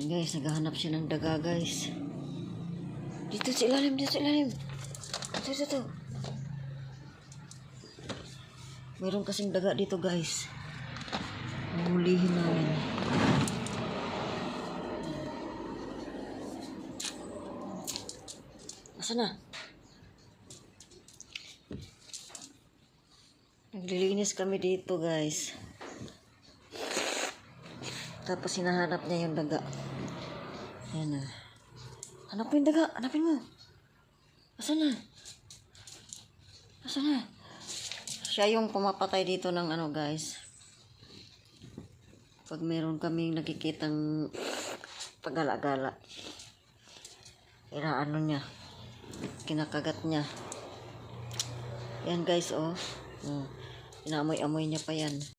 Ayan guys, naghahanap siya ng daga guys. Dito sa ilalim, dito sa ilalim. Ito. Mayroon kasing daga dito guys. Hulihin namin. Asa na? Naglilinis kami dito guys. Tapos hinahanap niya yung daga. Ayan na. Hanap mo yung daga. Hanapin mo. Asa na? Siya yung pumapatay dito ng ano guys. Pag meron kaming nakikitang pagala-gala. Inaano niya. Kinakagat niya. Yan guys oh. Inaamoy-amoy niya pa yan.